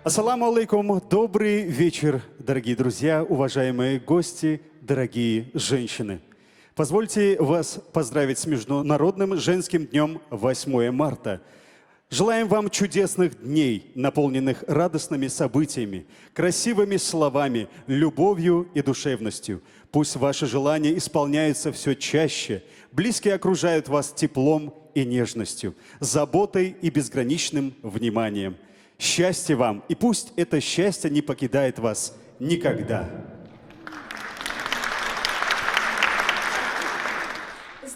Ассаламу алейкум, добрый вечер, дорогие друзья, уважаемые гости, дорогие женщины. Позвольте вас поздравить с Международным женским днем 8 марта. Желаем вам чудесных дней, наполненных радостными событиями, красивыми словами, любовью и душевностью. Пусть ваши желания исполняются все чаще, близкие окружают вас теплом и нежностью, заботой и безграничным вниманием. Счастья вам, и пусть это счастье не покидает вас никогда.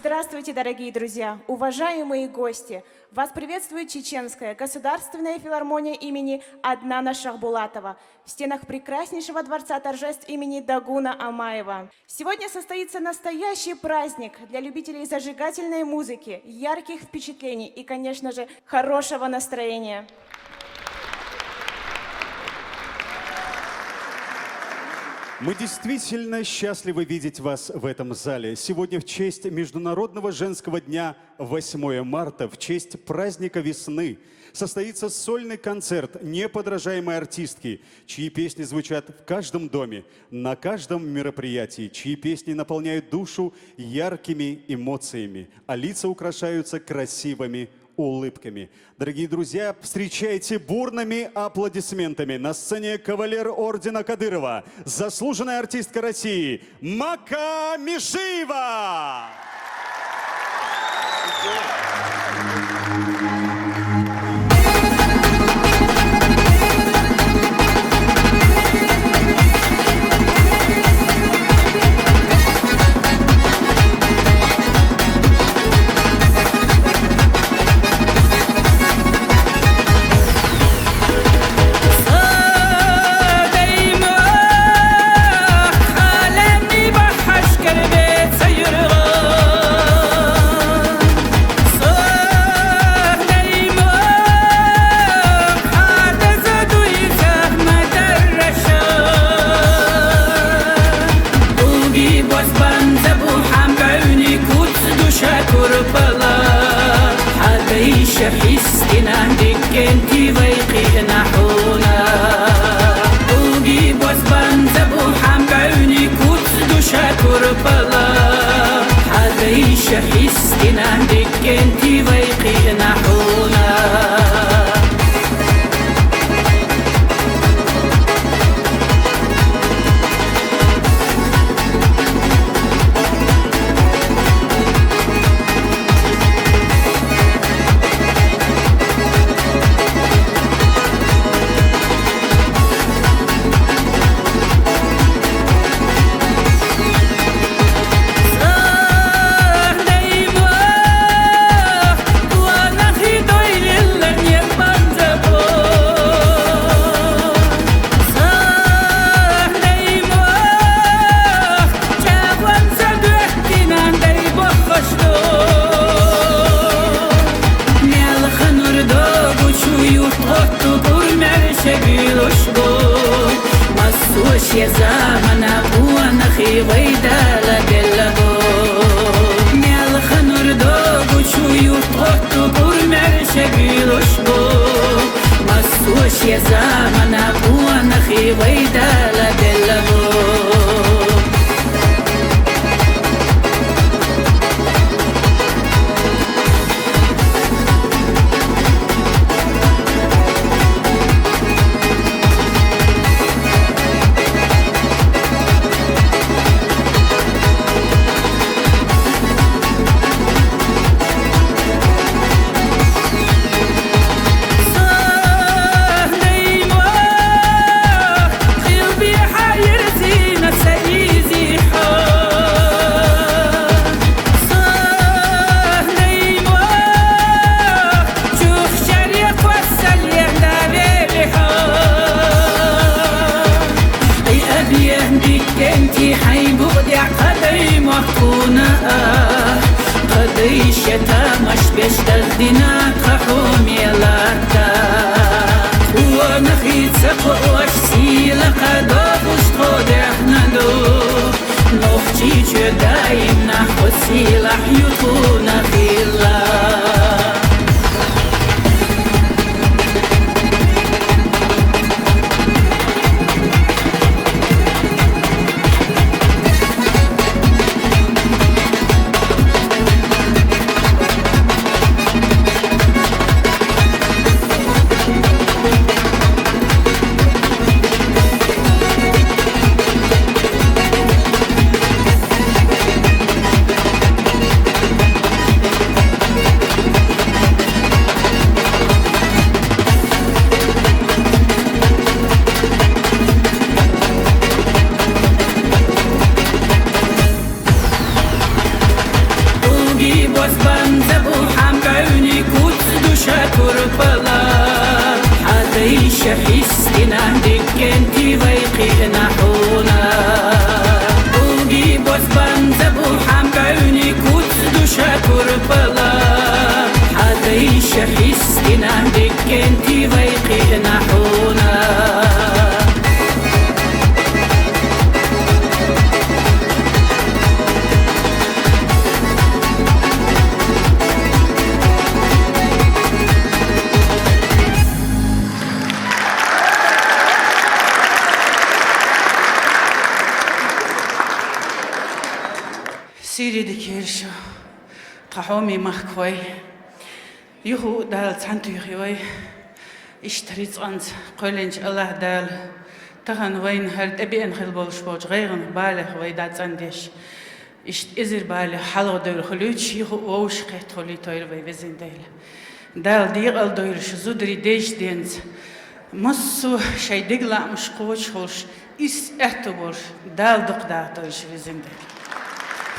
Здравствуйте, дорогие друзья, уважаемые гости! Вас приветствует Чеченская государственная филармония имени Аднана Шахбулатова в стенах прекраснейшего дворца торжеств имени Дагуна Амаева. Сегодня состоится настоящий праздник для любителей зажигательной музыки, ярких впечатлений и, конечно же, хорошего настроения. Мы действительно счастливы видеть вас в этом зале. Сегодня в честь Международного женского дня 8 марта, в честь праздника весны, состоится сольный концерт неподражаемой артистки, чьи песни звучат в каждом доме, на каждом мероприятии, чьи песни наполняют душу яркими эмоциями, а лица украшаются красивыми улыбками. Дорогие друзья, встречайте бурными аплодисментами на сцене кавалер ордена Кадырова, заслуженная артистка России Мака Мишиева. قضيشتها مش بيشتغلنا كحومي لاتا ونخيت سقوش سيلة قدوش خدع دايم نحو السلاح يطون في الله سيري دكيرشو قحومي مخكوي يهو دال تانتو يخيوي اشتريت أنت قولنج الله دال تغن وين هرد أبي أنخل بولش بوج غيرن بالغ ويدات أنديش إزر بالغ حلو دول خلوش يهو ووش قيت خلي توير وي وزن دال دير ال دوير شزودري ديش دينز مصو شي دقلا مش قوش خلش إس اعتبر دال دقدا تويش وزن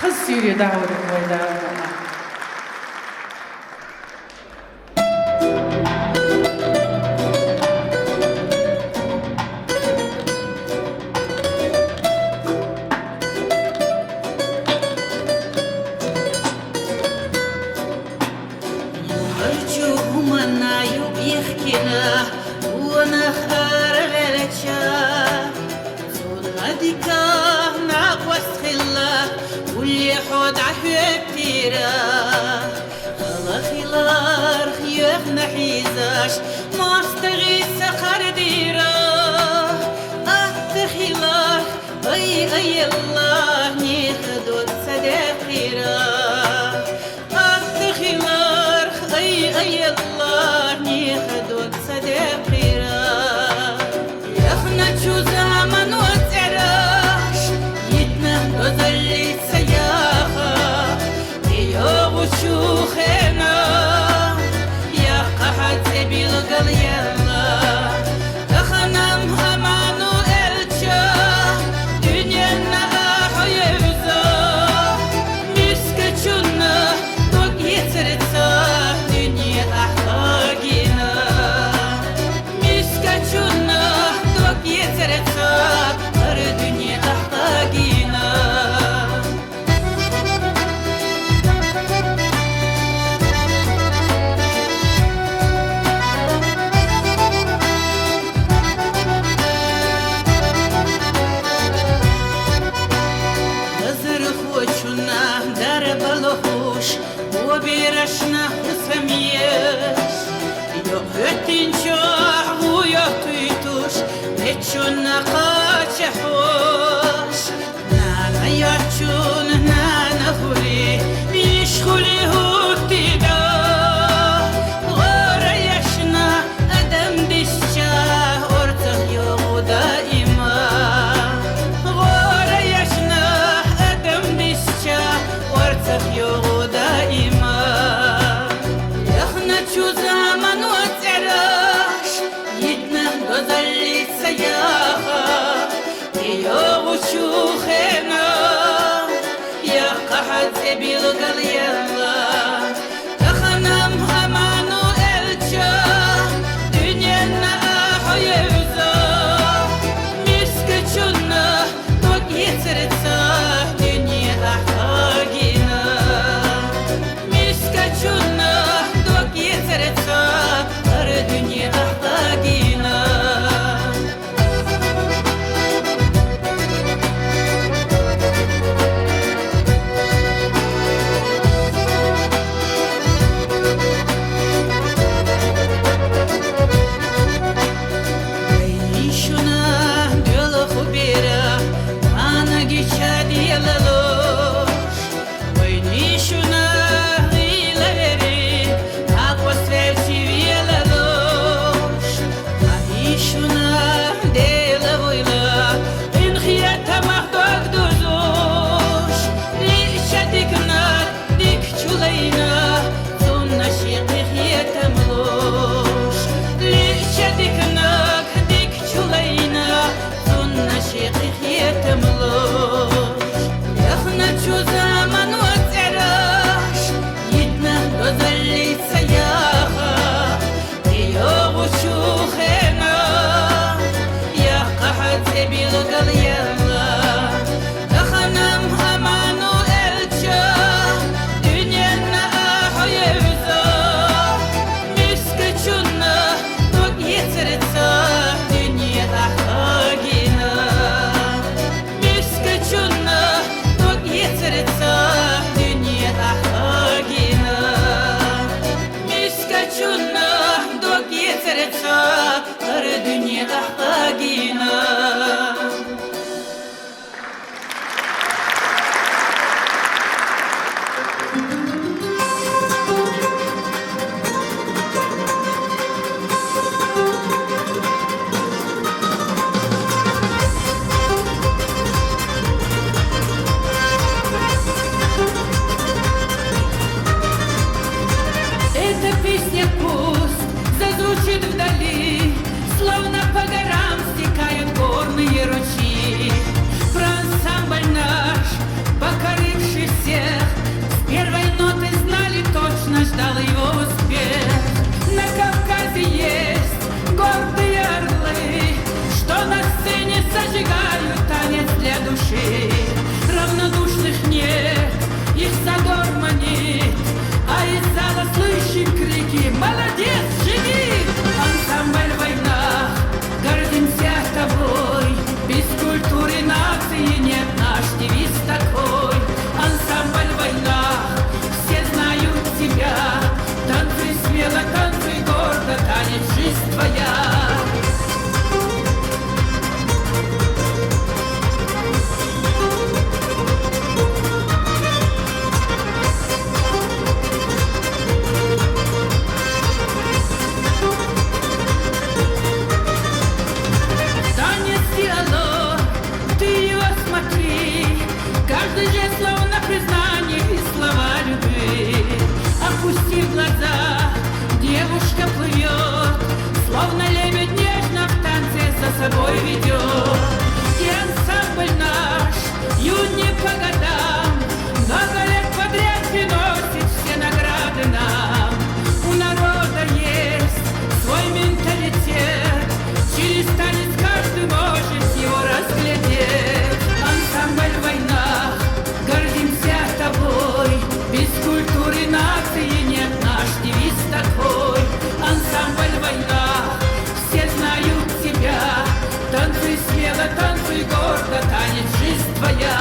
خذ سيري دعورك ويدعورنا أي الله نخدود صدقيرا أتخيلار أي الله نخدود صدقيرا يخنا شو زمن وتعراش يتنا تزلي سياخا يوغ شوخنا يا قحد سبيل قليلا تخنم همانو شونا قاچحوش نانا يرچون نانا خوري بيشخولي هوتي دا غورا يشنا أدم ديشا أرتخ يوم دائما غورا يشنا أدم ديشا أرتخ يوم دائما يخنا شو زمن وتعراش يدنا غزلي سياخا يوغ شوخنا يا قحد سبيل قليلا تخنم همانو الجا دنيانا حيوزا مسكتشنا توك يترتا دنيا أحقاقنا مسكتشنا توك يترتا دنيا أحقاقنا تبيلغل يلا دخنم همانو الچا دنيانا حيوزا مسكچونا توك يترتا دنيا أحاجينا مسكچونا توك يترتا دنيا أحاجينا مسكچونا توك يترتا دنيا أحاجينا Эта песня пусть зазвучит вдали, словно по горам стекают горные ручьи. Про ансамбль наш, покоривший всех, с первой ноты знали точно, ждал его успех. На Кавказе есть гордые орлы, что на сцене зажигают танец для души. Равнодушных нет, их задор манит, а из зала слышим крики «Молодец, живи!» Ансамбль «Война», гордимся тобой, без культуры нации нет наш девиз такой. Ансамбль «Война», все знают тебя, танцуй смело, танцуй гордо, танец жизнь твоя. Танец диалог, ты его смотри, каждый же словно признание и слова любви. Опусти глаза, девушка плывет, словно лебедь нежно в танце за собой ведет. И ансамбль наш, юн не по годам, много лет подряд приносит все награды нам. У народа есть свой менталитет, через танец каждый может его разглядеть. Ансамбль «Война», гордимся тобой, без культуры нации нет наш девиз такой. Ансамбль «Война», все знают тебя, танцуй смело, танцуй гордо, танец жизнь твоя.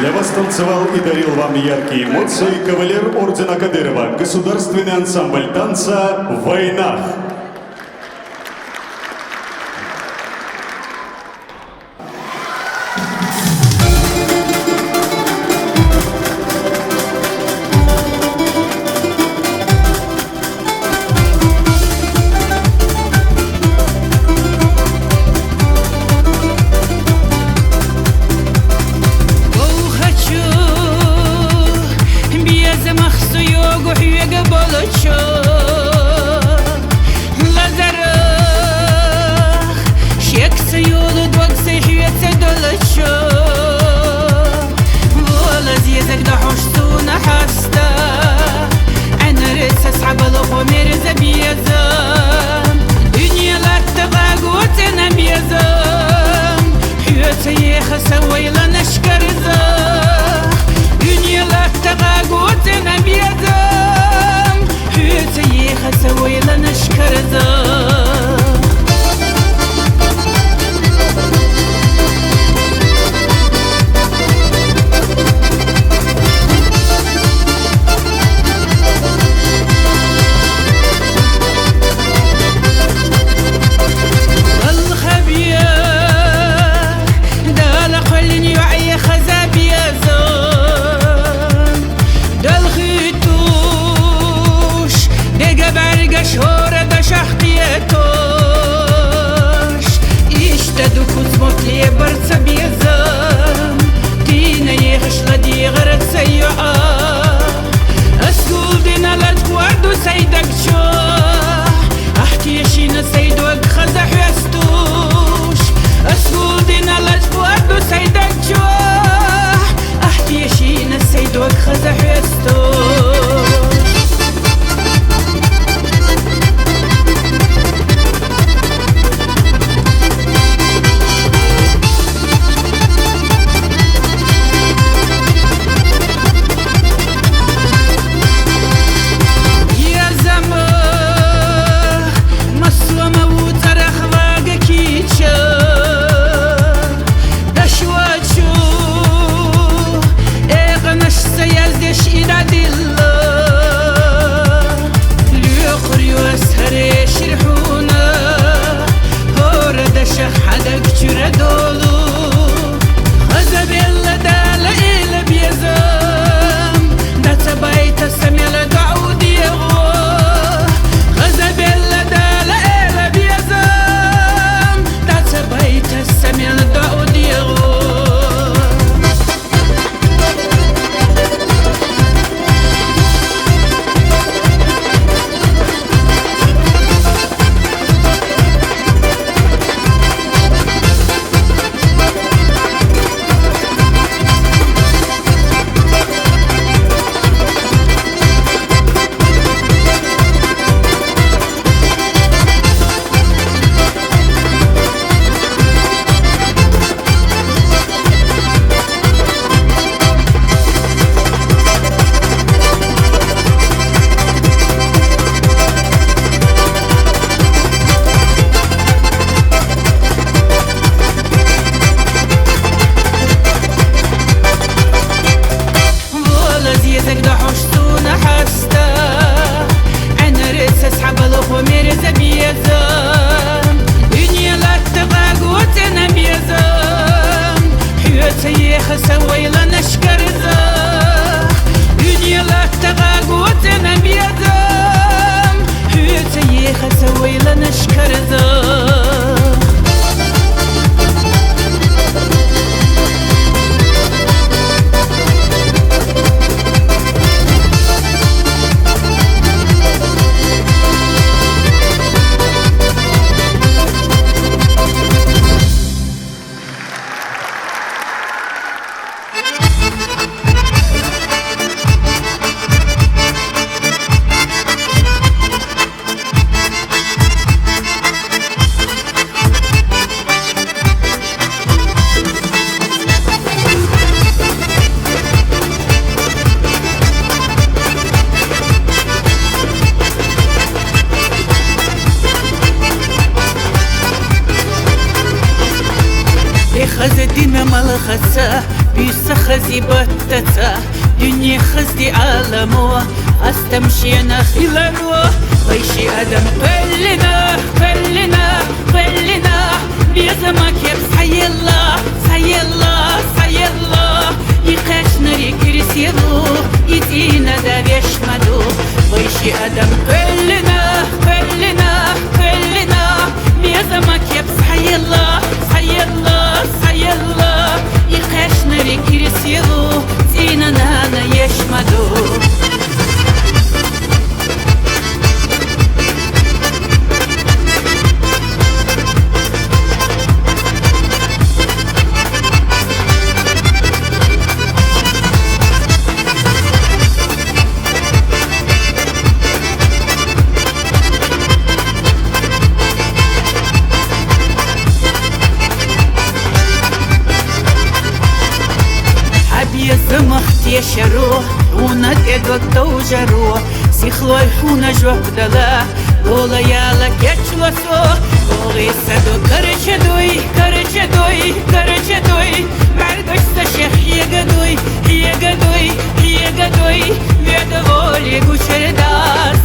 Для вас танцевал и дарил вам яркие эмоции кавалер ордена Кадырова, государственный ансамбль танца «Война». خز الدين ما ملخصة بيسخزي بتتا دنيا خزدي عالمو استمشينا خلالو ويشي ادم قلنا قلنا قلنا بيزمك يبس حي الله حي الله حي الله يقاش نري كرسيلو يدينا دا بيشمدو ويشي ادم قلنا قلنا قلنا بيزمك يبس حي الله حي الله حي الله يقاش نري كرسيلو دينا نانا يشمدو يشرو ونك ادوك توجرو سيخلوي حونا جوه بدلا دولا يالك يچلسو دوغي سدو كرچدوي كرچدوي كرچدوي مردش سشيخ يگدوي يگدوي يگدوي بيدوولي گوشردا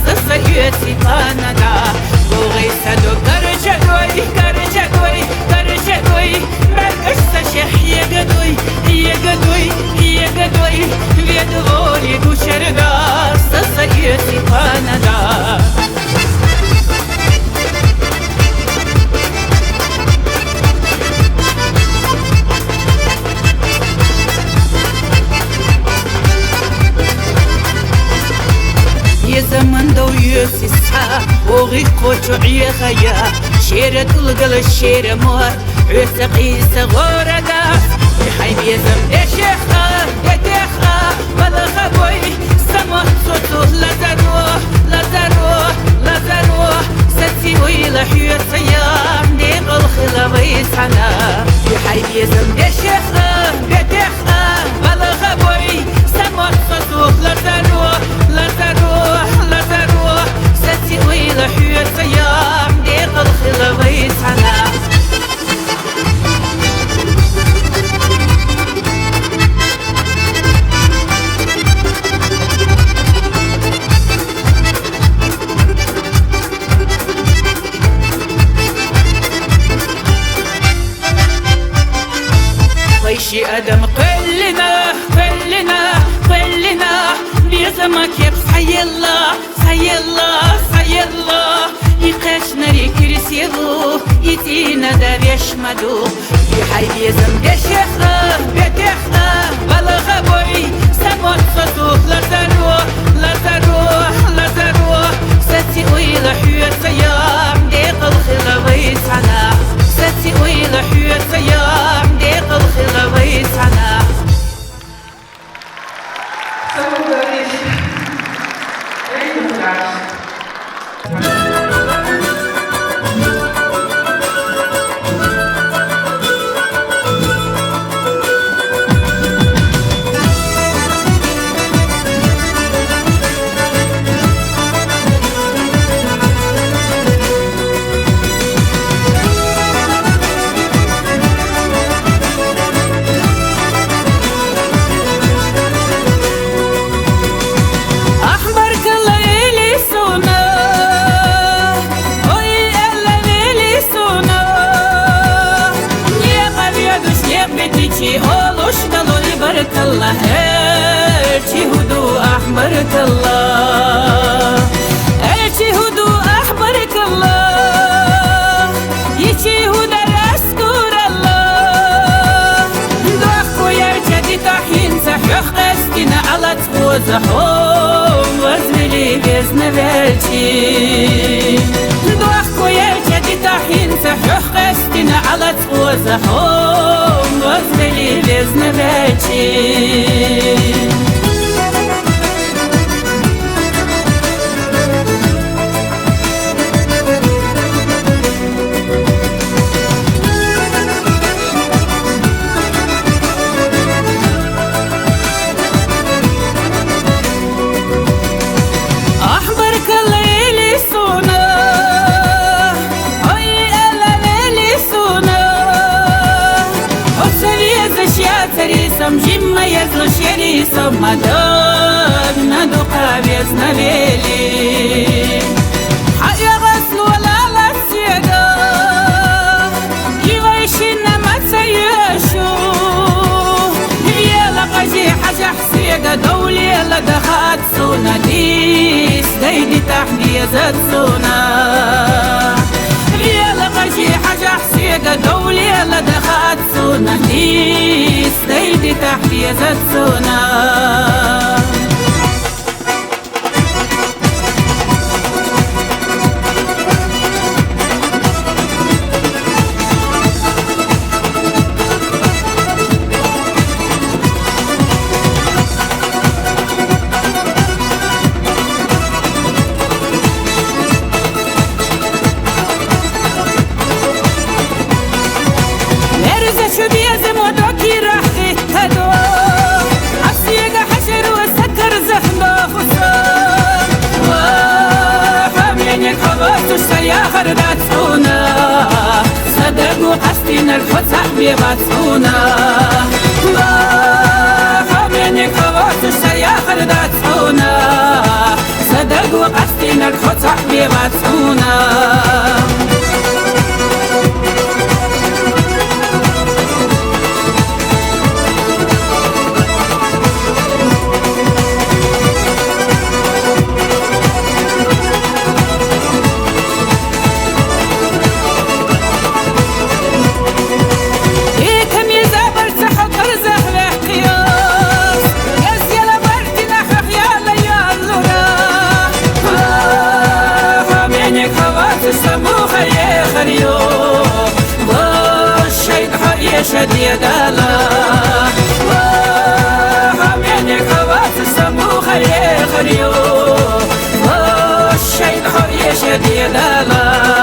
سسيوسي قاندا دوغي سدو كرچدوي كرچدوي كرچدوي مردش سشيخ يگدوي يگدوي يگدوي بيدوولي گوشردا سسيوسي قاندا زمن دو يوسسها وغي قوتو عيخيا شيرة تلقل الشيرة مور عسقي صغورة داس بحيب يزم دشيخة يديخة والخبوي سموه صوتو لزروه لزروه لزروه ستي ويلا حيوسيا ديق الخلوي سنة بحيب يزم دشيخة يديخة والخبوي سموه صوتو لزروه لزروه لزروه ستي ويلا حيوسيا ديق الخلوي سنة ويشي ادم قلنا قلنا قلنا بيزمك يبس حي الله حي الله حي الله يقاش نري كرسيلو يدينا دا بيشمدو يحي بيزم دشيخة بيديخة والغبوي سموت صدوق لزروه لزروه لزروه ستي ويلا حيوسيا ديق الخلوي سنة ستي ويلا حيوسيا ديق الخلوي سنة بارك الله ارتي هدو احبرك الله ارتي هدو احبرك الله يتي هدى راسكور الله دوخو يرتدي تحين سحيخ قسكنا على تفوزحهم وزملي بزن بلتي دوخو يرتدي تحين سحيخ قسكنا على تفوزحهم وزملي بزن بلتي صمدان ندقى بيزنا ليلي حق غسل ولا لسيدا يغيشنا ما تسيشو يلا قجي حاجة حسيقة دولي يلا دخات سونا ديس ديدي تحدي زاد سونا يلا قجي حاجة حسيقة دولي يلا دخات سونا ديس ديدي تحدي زاد سونا قصدين الفتح بيباتونا خامنك خواص السياخر داتونا صدق وقصدين الفتح بيباتونا شديد الله وحمينك هوات السموخ يخريو والشيء حي شديد الله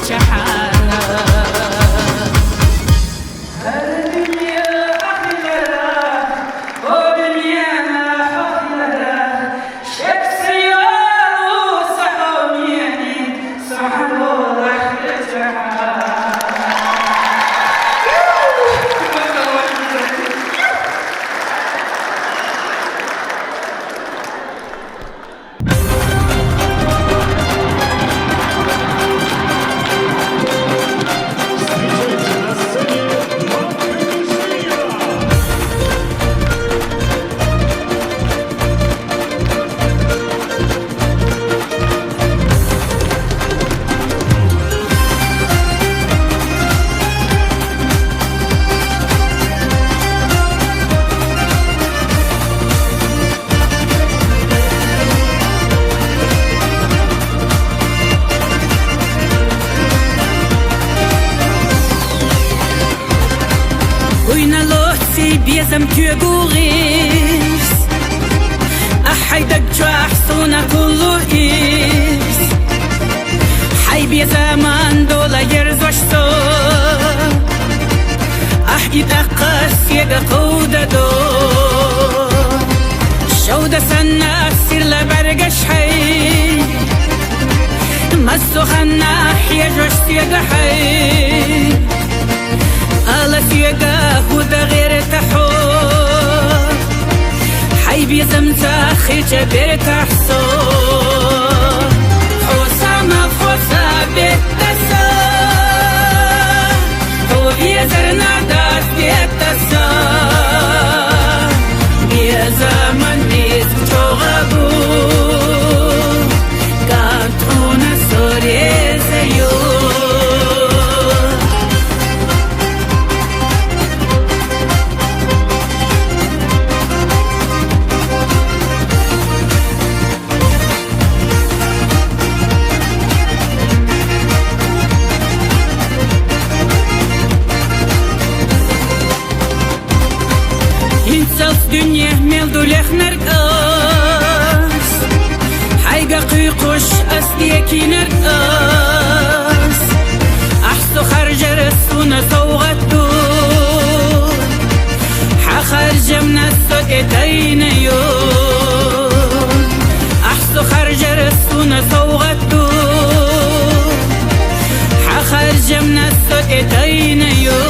شحانا Встречайте на сцене Марка Мишиева. وين لوتي بيزم تيغوريس أحيدك جاحسونا كله إيس حي بيزمان دولا يرزوش سو أحيد أقاس يغا قودة دو شودة سنة سير لبرغش حي مسو خنا حيجوش سيغا حي على سيقاه وده غير تحور حيبي زمتا خيجة بير تحصور حوسامة فوسا بيتسا هو بيزرنا داس بيتسا بيزامن نيس بتوغبو قانتونا سوري زيو Inself dünya meldulech nergas Hayga qyqush asliye ki nergas Ahsu kharja rasuna sawgatu Ha kharja min as-sud etayna yo Ahsu kharja rasuna sawgatu Ha kharja min as-sud etayna yo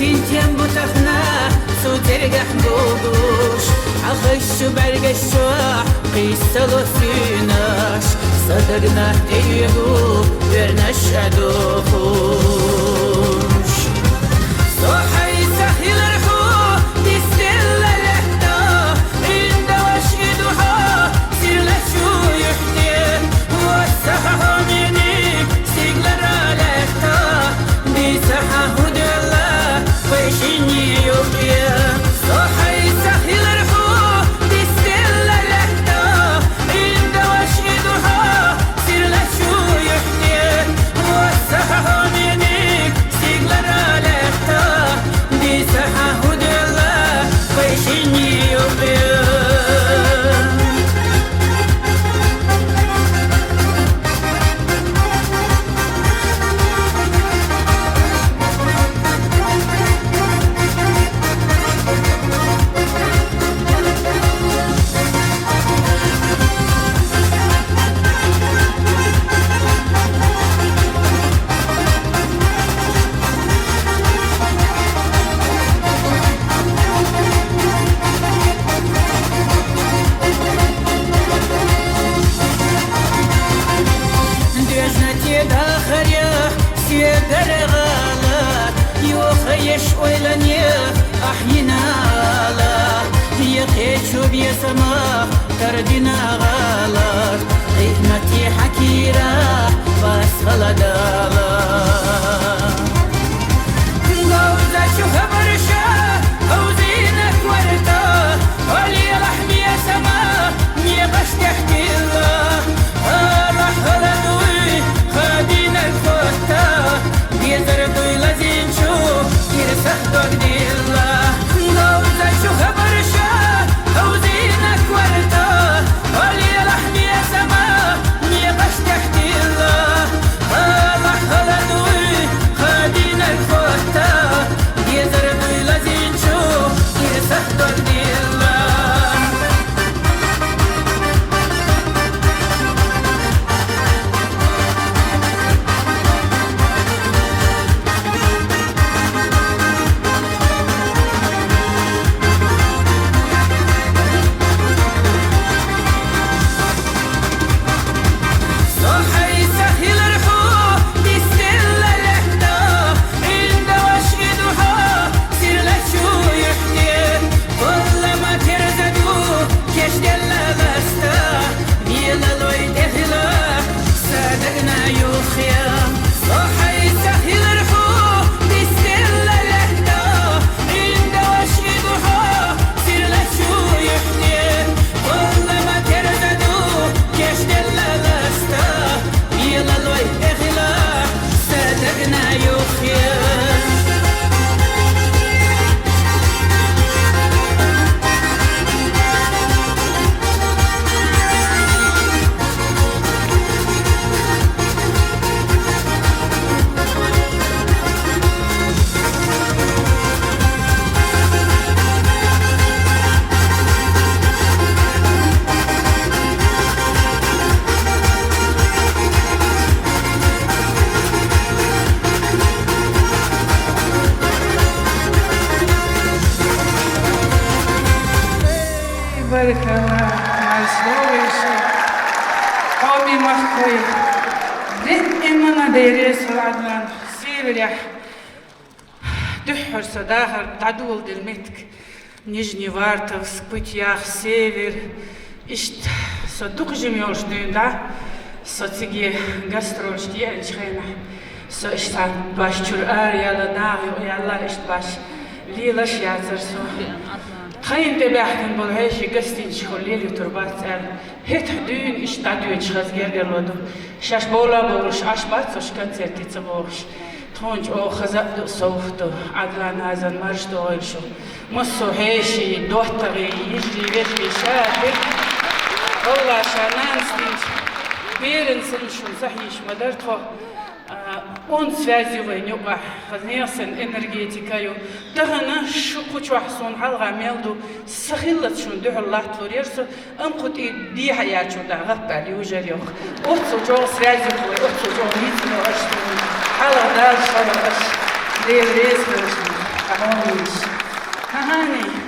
سنتين بتخنا سوترجح بوش عخش برجش قيسلو فيناش صدرنا تيجو برنش أدوش صحي سهل الرحو تستل لحدا عند وشيدها سير لشو يحتين وسحها منك سيجلر لحدا بيسحها هدلا ويشيني يوكيا صحي سهل الرحو تستل لحدا عند وشيدها سير لشو يحتين وسحها منك سيجلر لحدا بيسحها هدلا ويشيني يوكيا دجنتي داخل يا سيدر غالات يوخيش ويلني أحينا لا يقيتشو بيسما تردنا غالات قيمتي حكيرة بس غلدالا غوزة شو خبرشا هوزينك ورتا ولي لحمي يا سما نيبش تحكي الله راح غلدوي خادين الفوتا بيزردو يلزين شو يرسح دقدي الله غوزة شو خبرشا هوزينك ورتا ولي لحمي يا سما نيبش تحكي الله راح غلدوي خادين الفوتا بيزردو يلزين شو يرسح دقدي الله صحي سهل الرحو تستل لحدا عند وشيدها سير لشو يحكي كل ما ترزدو كش دلا بستا بيلا لوي دخلا صدقنا يوخيا صحي سهل الرحو تستل لحدا عند وشيدها سير لشو يحكي كل ما ترزدو كش دلا بستا بيلا لوي دخلا صدقنا يوخيا بارك الله مع السلويش قومي مخوي دائما دايريس العدلان سير يا دحر صداخر تعدول دلمتك نيجني وارتов спутях север ишт صدق جميوش دوندا социги гастрочки анчхайна со иштан баш чур арияла нагы уялла ишт баш лила шязерсо خاين تبعتن بالهاش قستين شخليلي تربات سال هت حدون إيش تعدون شخص جرجر لودو شاش بولا بورش عش باتش كنسرتي تبورش تونج أو خزق صوفتو عدلان هذا المرش دويشو مصو هاشي دوحتغي يجري بيجري شاهد والله شانان ستين بيرن سنشون صحيش مدرتو он связывай нюба хазнесен энергетикаю дагана шукучвахсон халга мелду сахиллат шун духлат флорерсо амхут и дихаячу да гапали уже yok отцу жо связывай отцу жо нитно ашты хала дал шалаш леврес Kahomich. Kahani.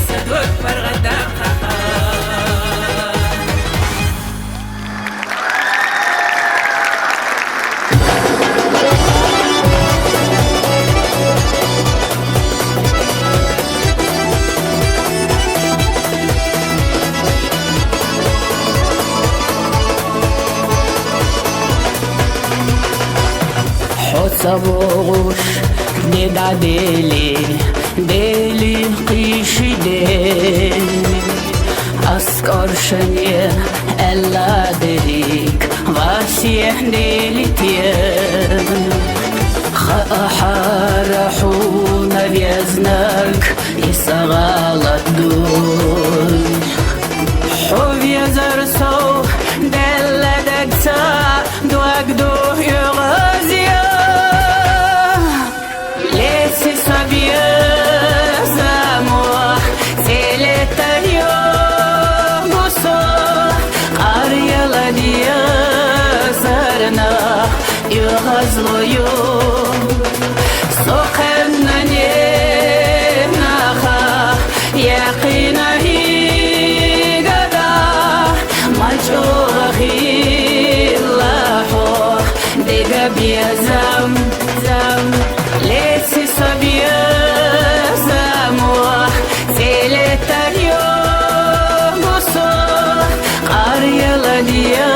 صدوق فرغدام خخا Savuş deda deli deli qishide askorshanye ella derik vasih delitye خارحونا بيزنك يسغالت دون حب يزرسو دلدك تا دوك دو يغازيا ليسي صبيا زاموح تيلتا يوم بصو قرية لديا زرنا يغازلو يوم سوخنا نيناخا يقينا هي غدا مجوغي لاحو ديغا بيا زم ليسي صبيا زاموح تيلتا اليوم بصو قرية لديا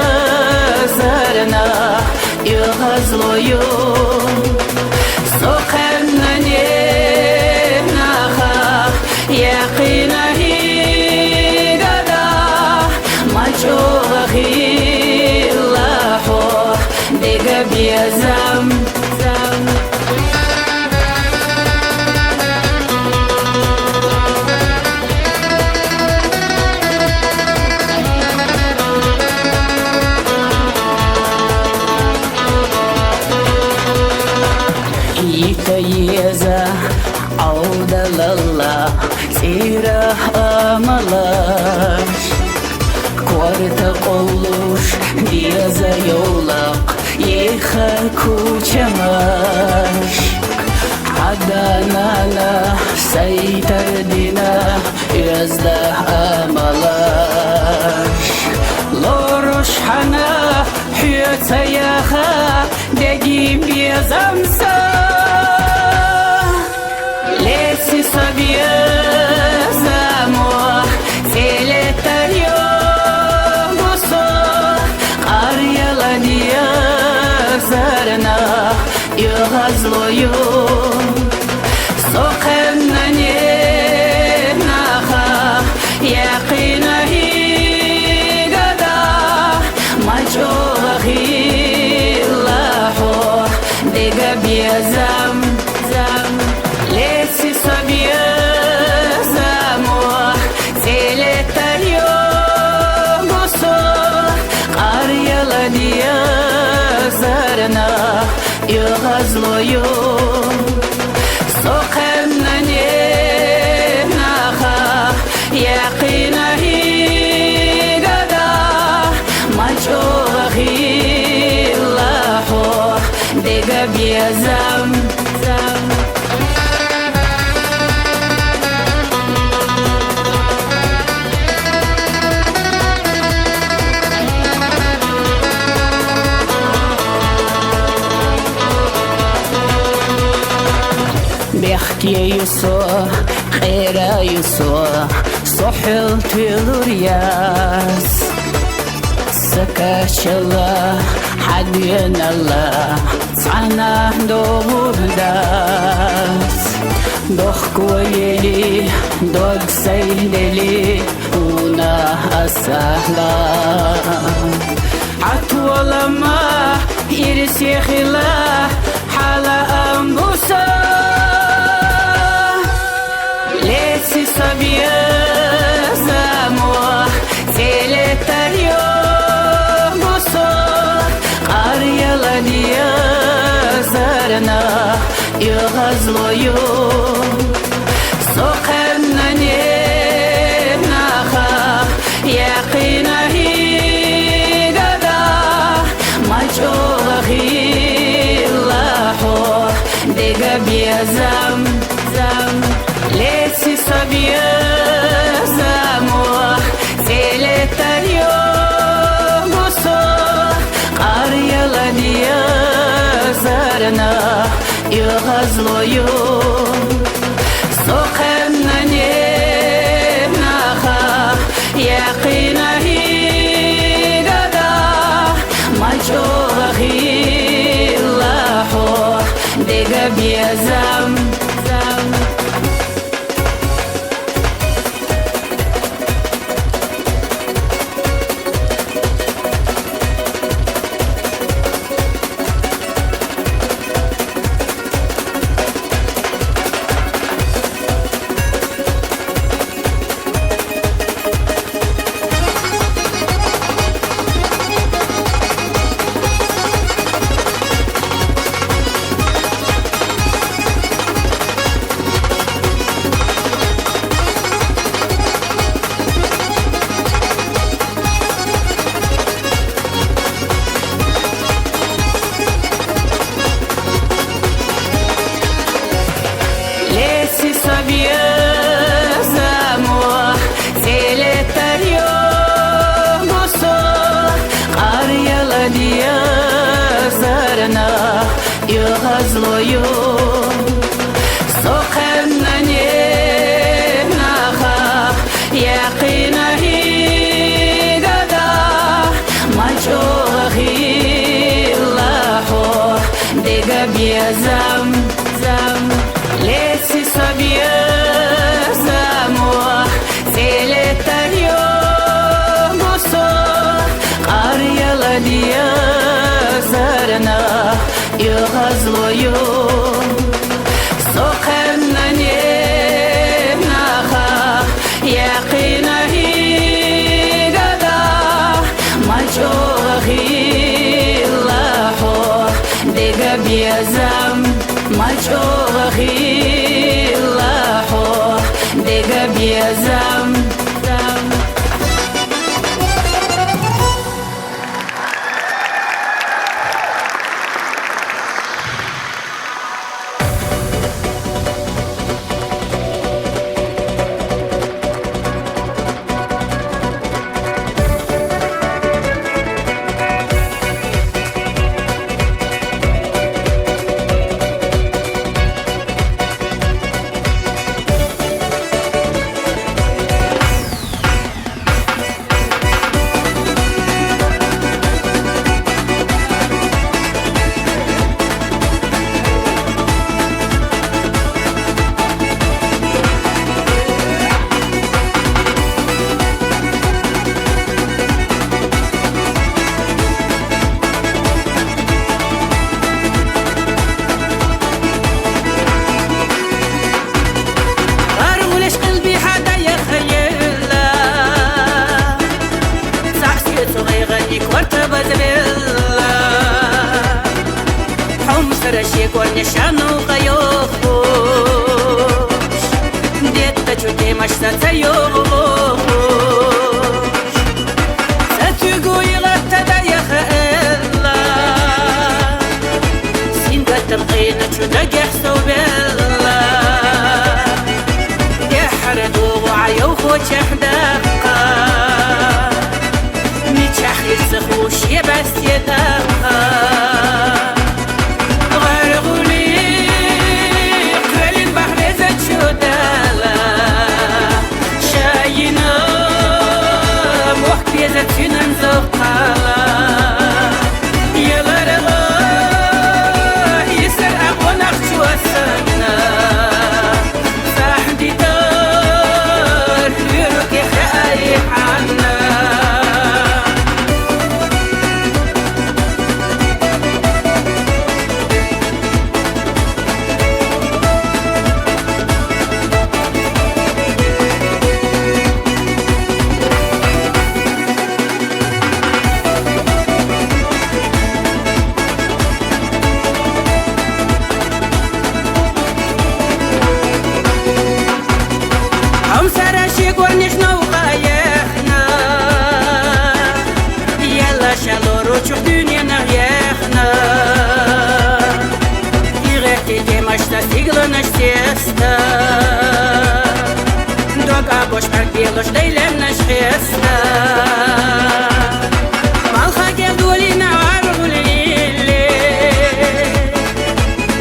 زرنا يغزلو يوم سوخنا نيناخا يقينا هي غدا مجوغي لاحو ديغا بيا زم يتيزا عودة لله سيرة أملاش كوارت قولوش ديزا يولق يخاكو چماش عدنانا سيتر دينا يزده أملاش لوروش حنا حيوتا يخا دقيم بيزمسا ليسي صبيا زاموح تيلتا اليوم بصو قرية لديا زرنا يغزلو يوم سوخنا نيناخا يقينا هي غدا مجوغي لاحو ديغا بيا زم ليسي صبيا زاموح تيلتا اليوم بصو قرية لديا زرنا يغزلو يوم سوخنا نيناخا يقينا هي غدا مجوغي لاحو ديغا بيا زم بيحكي يسوع خير يسوع صحلت الرياس سكاش الله حدين الله صعنا دور داس دوخ كويلي دوغ سيللي ونا أسهلا عطول ما يرسي خلا حالا أنبوسا ليسي صبيا زاموح تيلتا اليوم بصو قرية لديا زرنا يغزلو يوم سوخنا نيناخا يقينا هي غدا مجوغي لاحو ديغا بيا زم ليسي صبيا يقينا هي دادا مالشوغ هي لاحو ديغا بيزام Злою сохенна не наха яқина хидада мальчохи лахо дега биазам зам леси собия замо селетарио мосо арьяла диа зарна Злою сохенна не наха яқина хидада мальчохи лахо дега биазам мальчохи лахо дега биазам Нешану кайохуш Детта чуте машта цайохуш Сатюгу илатта да яхэлла Сингаттам қина чуда гяхсау белла Яхраду вайоху чахдаққа Мичахир сахуш ебаст едаққа Tünen zokala Yıllarla Yisir abonak çuasına Sahdi dar Yürük yekhayi anna Теста Дога бош парпелош дейлем наш хеста Малха гевдули на аргулили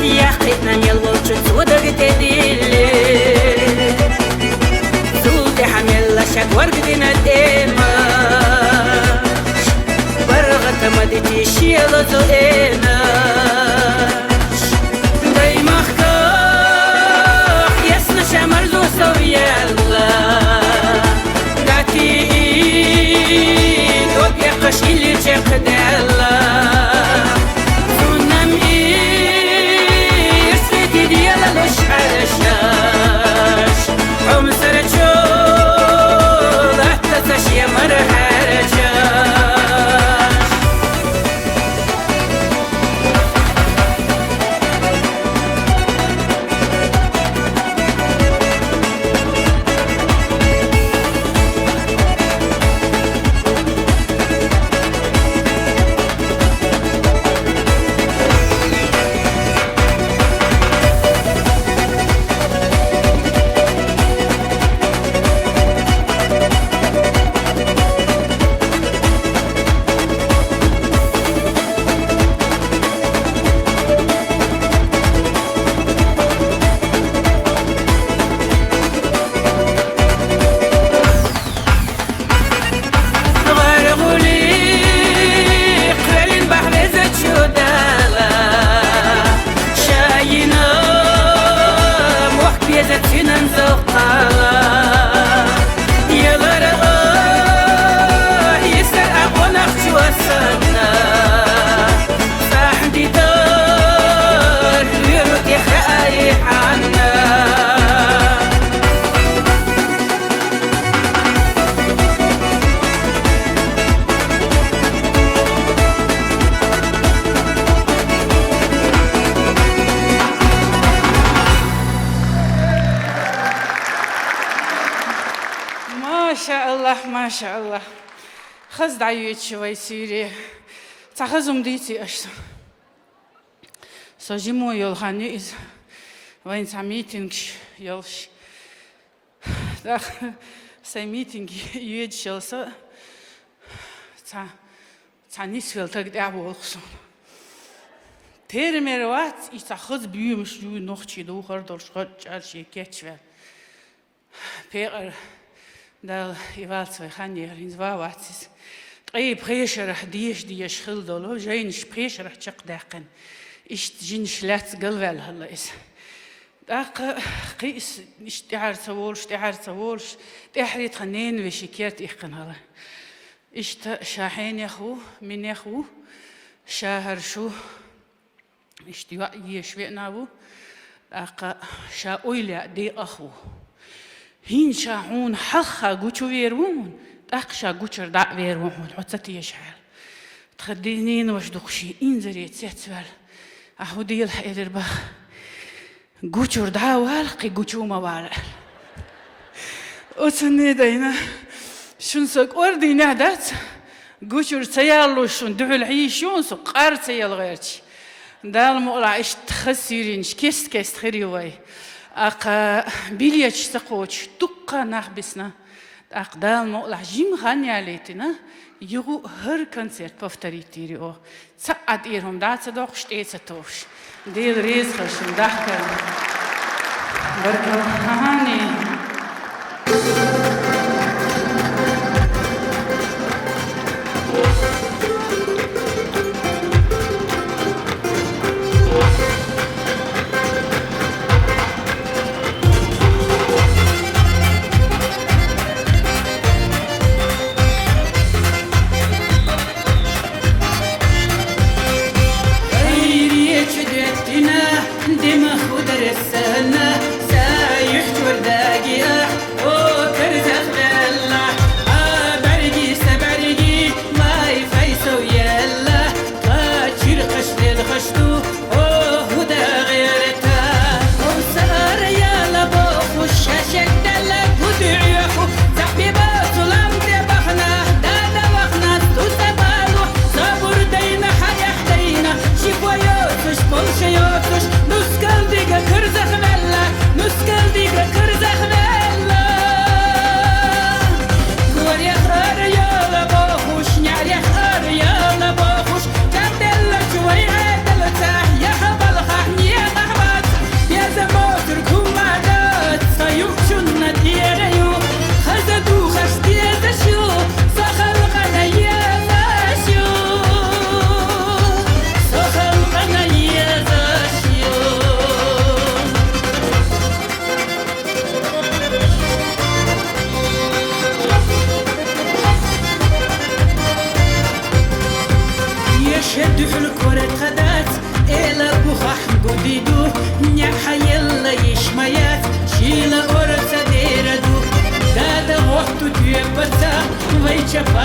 Яхтит на нел волчу цуда гтедили Зулти хамелла шак ورقدنا الدماش برغة مدتي شيلة زوئناش دايما خكاح يسنا شمر زو سويالا قاتي دوب يقش اللي تقدالا سنم إيرسفتي ديالا لوش حرشاش عمسر جول احتسش يمر حرشاش ما شاء الله خز دعيوت شوي سيري تخزم ديتي أشتا سجمو يلخاني إز وين سميتنش يلش داخ سميتنج يد شلسا تا نسفل تقدع بولخصون تيرميروات يتخذ بيومش جو نوختي دوخر دولشغل جالشي كيتشفل بيغر دال يوالس ويخاني هرين زواواتس قي بريشرح ديش خلدولو جاينش بريشرح تشق داقن إشت جنش لاتس قلوال هلا إس داق قيس إش تعار سوولش تحريت خنين وشكيرت إخن هلا إشت شاحين يخو من يخو شاهر شو إشت يشويناو داق شا أويلا دي أخو هين شاعون حخا قوشو ويرون أقشا قوشر داع ويرون حتى يشعل تخدينين وش دخشي إنزري تسيتسوال أهو ديل حيدر بخ قوشر داع والقي قوشو موال أتني دينا شنسك أردي نادات قوشر سيالو شن دعو العيشون سو قار سيال غيرتي دال مقلع إش تخسيرينش كيست خريوي أق بيليش سقوش تقى نخبسنا أقدال مقلع جيم غني عليتنا يغو هر كونسرت بفتريتيري أو ساعد إيرهم دات صدق شتيت ستوش ديل ريز خشم دخل بركة هاني دمه ودرسنا سايح ورداقي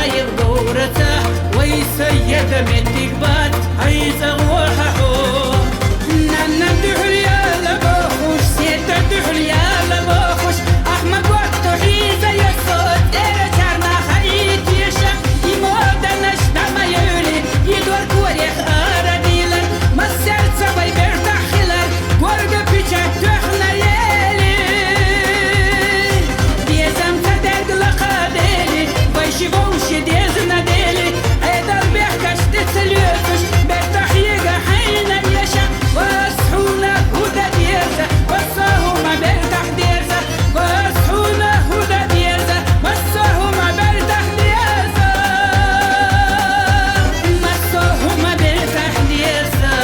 هاي غورته ويسيد متك بات هاي زغوحة حور نانا دحريا لباخوش سيتا دحريا لباخوش أحمد وقتو حيزة يسود إيرا جارنا خايت يشا يمودا نشتا ما يولي يدور كوريخ آرديلا مسير سباي بيرتاح خلال قرق بيجاك تخنا يالي ديزم تدق لقاديلي ويشيبوش ديزنا ديلي هيدا البيحكش تتسليوكش بيرتاح يقا حينا يشا واسحونا هودا ديرزا وصاهو ما بيرتاح ديرزا واسحونا هودا ديرزا وصاهو ما بيرتاح ديرزا وصاهو ما بيرتاح ديرزا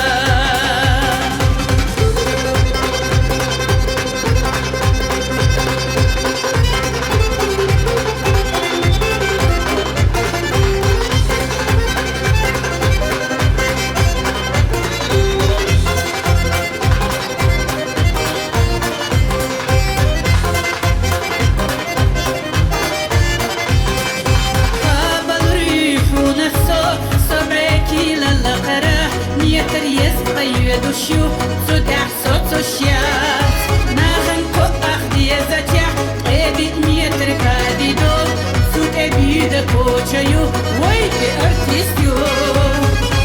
قابل ريحون الصوت صبعكي للقرا نيتر يسقيد الشو صدع صوت الشيات ناغن كو أخدي زتيا قيبي نيتر كادي دول سوت أبيد كوچيو ويبي أرتيستيو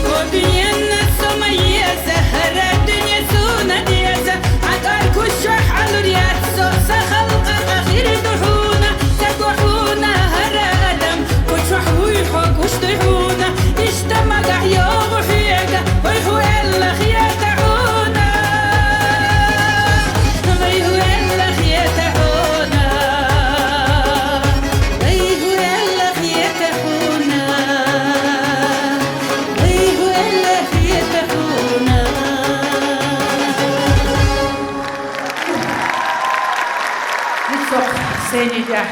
ودنيا الناس ميزة هرا دنيا زونة ديزة عطار كشوح على رياض صوص خلق أخير دحونا تقوحونا هرا أدم كشوح ويحوك وشتحونا اشتمع يوغ وحيقة ويحو إلا خياتعونا ويحو إلا خياتعونا ويحو إلا خياتعونا ويحو إلا خياتعونا نتصق سيني دا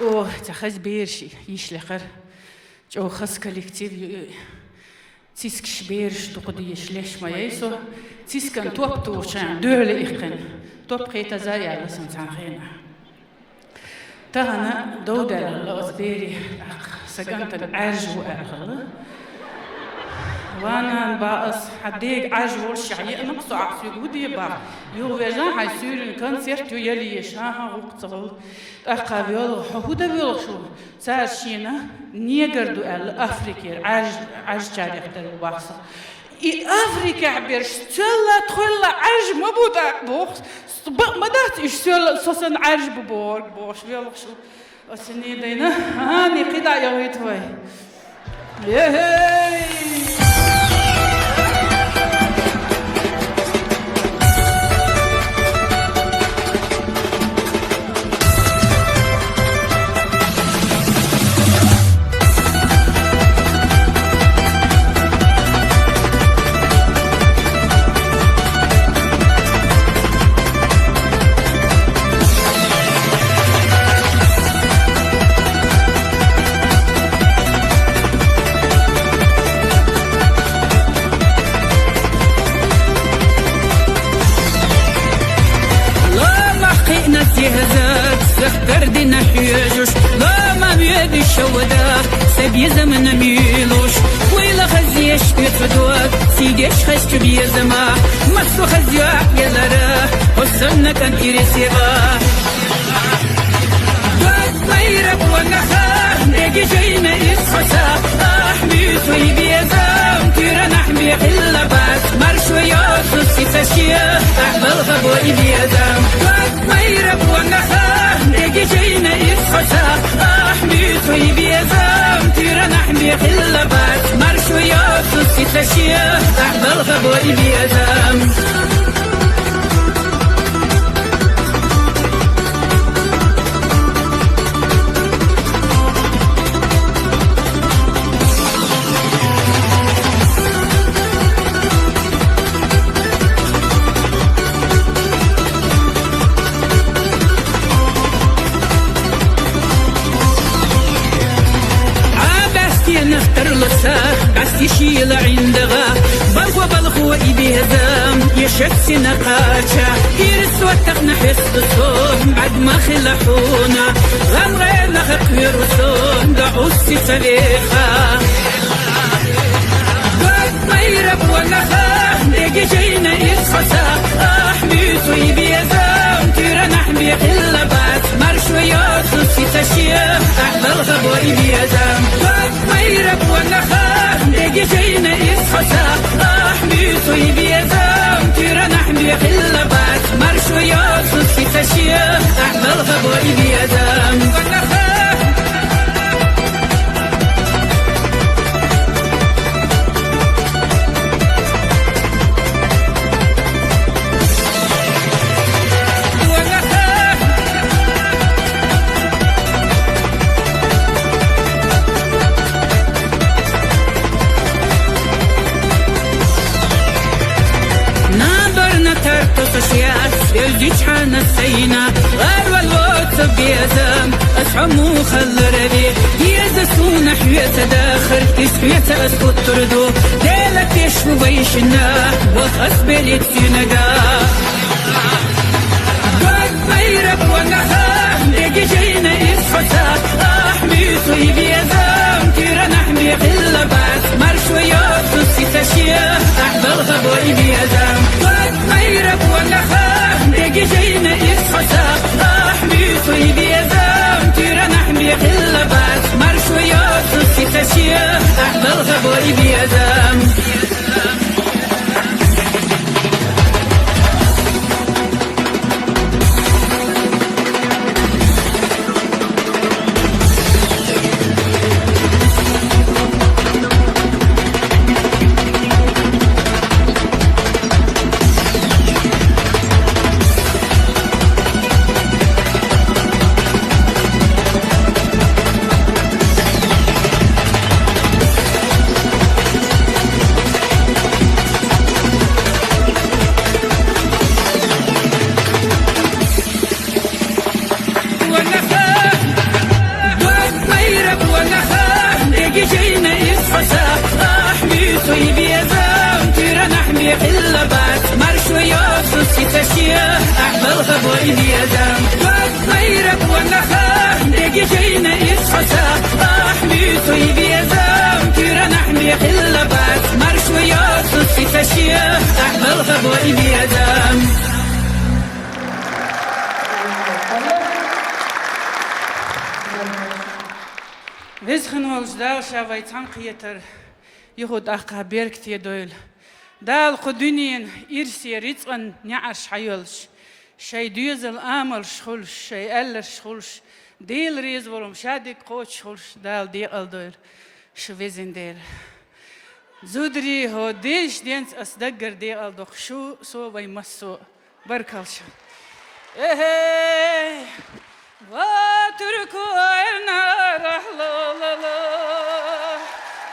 جو تخز بيرشي يشلخر جو خس كوليكتيف تيسكش بيرش تقضي يشلش ما يسو تيسكن توب توشان دول إخن توب قيتا زايا لسن تانخينا تغنى دودة للأصبيري سقنت العرج وأغل وانا باقص حديق عجول شعيق نقصو عصيق ودي باق يو فيجان حيصير الكونسيرت يلي يشاها وقتغل أقا بيولغ حهودا بيولغ شو سار شينا نيقردو الأفريكير عج جاري اختر الباقصة أفريكا عبيرش تلا تخلا عج مبودا بوخ مدات إيش تلا سوسن عج ببورg بوش بيولغ شو وسني دينا هاني قدا يوهيت وي يهي دردنا حيجوش لا ما بيدي الشودا سبي زمن ميلوش ويلا خزيش بيتفدوك سيديش خشت بي زما مصو خزيوك يلرا وصلنا كان إرسيغا دوك ميرب ونخار نجي جينا إسخسا أحمي طيبي زام تيرا نحمي حلا باس مرشو يوصو سيتاشيا أحبل غبوي بيزام دوك ميرب ونخار نجي جينا إسخسا أحمي طيبي زام تيرا نحمي حلا باس مرشو يوصو سيتاشيا أحبل غبوي بيزام نختار لسا بس يشيل عندها بلغ بلغ وإيدي هزام يشسي نقاشة يرس واتقنا حس الصوم بعد ما خلحونا غمرنا خطوي رسوم دعوسي صريخة قد ما يرب ولا خاف نيجي جينا يسخسا أحمي صيبي يزام تيرا نحمي إلا بس مرشو يوسف في تشيخ أحضر غبوي بيزام قد ما يرب ولا خاف نيجي جينا يسخسا أحمي صيبي يزام تيرا نحمي إلا بس مرشو يوسف في تشيخ أحضر غبوي بيزام ولا خاف يلجيش حنا السينا غار والوقت بيزام أسحمو خل ربي يزا سونا حوية داخل يسحوية أسكت تردو ديلك يشفو بيشنا وخص بليت في نقا قد ما يرب ونخاف نيجي جينا يسحسا أحمي صيبي يزام تيرا نحمي إلا بس مرشو يوسف في تشيخ أحضر غبوي بيزام قد ما يرب ونخاف نيجي جينا يسحسا أحمي صيبي يزام تيرا نحمي إلا بس مرشو يوسف في تشيخ أحضر غبوي بيزام شاوي تنقيتر يهود أخا بيركت يدول دال قدنين إرسي ريتقن نعش حيولش شي ديزل آمل شخولش شي ألر شخولش ديل ريز ورم شادك قوت شخولش دال دي ألدول شويزن ديل زودري هو ديش دينس أصدقر دي ألدوخ شو سو ويمسو بركالش إيه واتركوا النار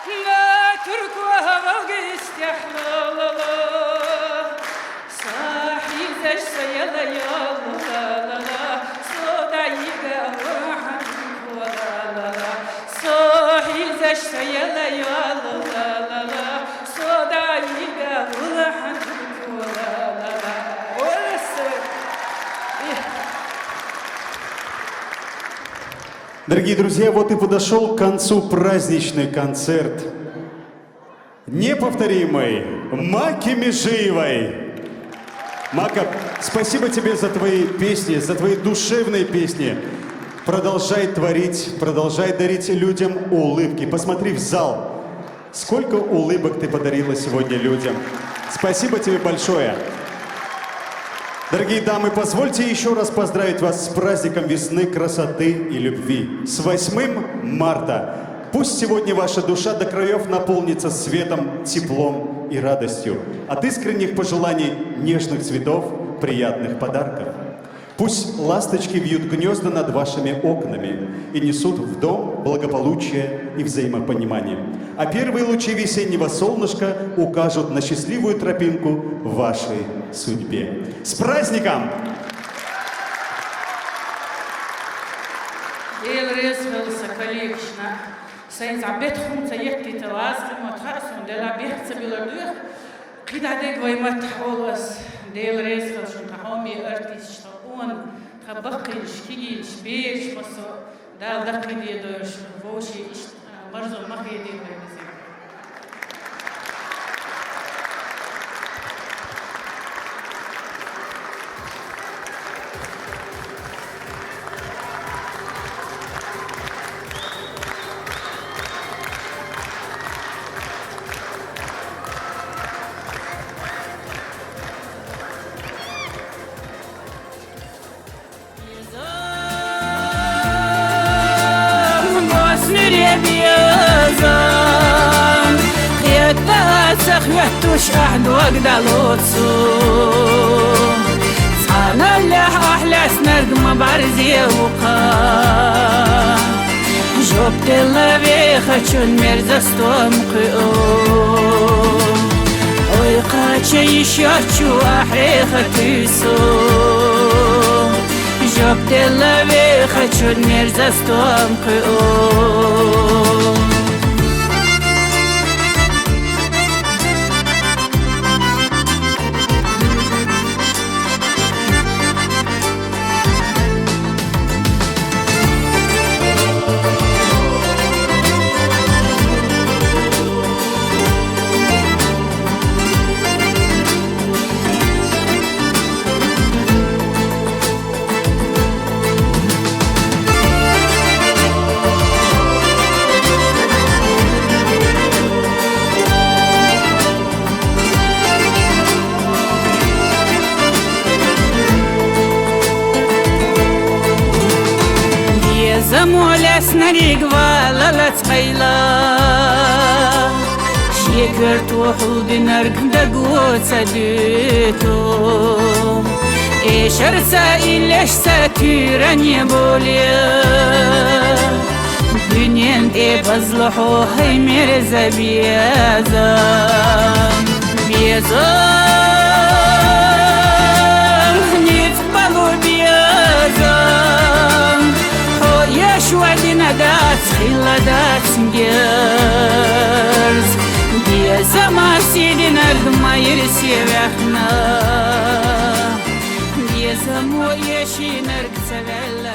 لا تركوا هواك استحلال صاحي زش سيلا يا الله صدايقة وحنك صاحي زش سيلا يا الله صدايقة وحنك Дорогие друзья, вот и подошел к концу праздничный концерт неповторимой Маки Межиевой. Мака, спасибо тебе за твои песни, за твои душевные песни. Продолжай творить, продолжай дарить людям улыбки. Посмотри в зал, сколько улыбок ты подарила сегодня людям. Спасибо тебе большое. Дорогие дамы, позвольте еще раз поздравить вас с праздником весны, красоты и любви. С 8 марта. Пусть сегодня ваша душа до краев наполнится светом, теплом и радостью. От искренних пожеланий, нежных цветов, приятных подарков. Пусть ласточки вьют гнезда над вашими окнами и несут в дом благополучие и взаимопонимание. А первые лучи весеннего солнышка укажут на счастливую тропинку в вашей судьбе. С праздником! قيد ويمت حولس ديل ريس خلشون تحومي ارتيس شطاقون تبقيش كيش بيش خصو دال دقي دي دوش فوشي مرزو مخي دي ويمزي بيزان خيات سخيتوش أحد وقدا لوتسو صانا الله أحلى سنرق مبارزي وقا جبت الله بيخشون مرزستوم قيوم ويقاتشي يشاتشو أحريخة تيسو جبت الله بيخشون مرزستوم قيوم زمولس نريق والالت قيلا شيكرت وحود نرق دقوت سديتو إيش رسائل إيش ساتيران يبوليا دنيا إيه بزلحو هاي مرزا بيازان بيازان نتبالو بيازان شوالينا دات خيلا دات سنجرز دي زما سيدنا الدما يرسي رحنا دي زمو يشي نرق سبيل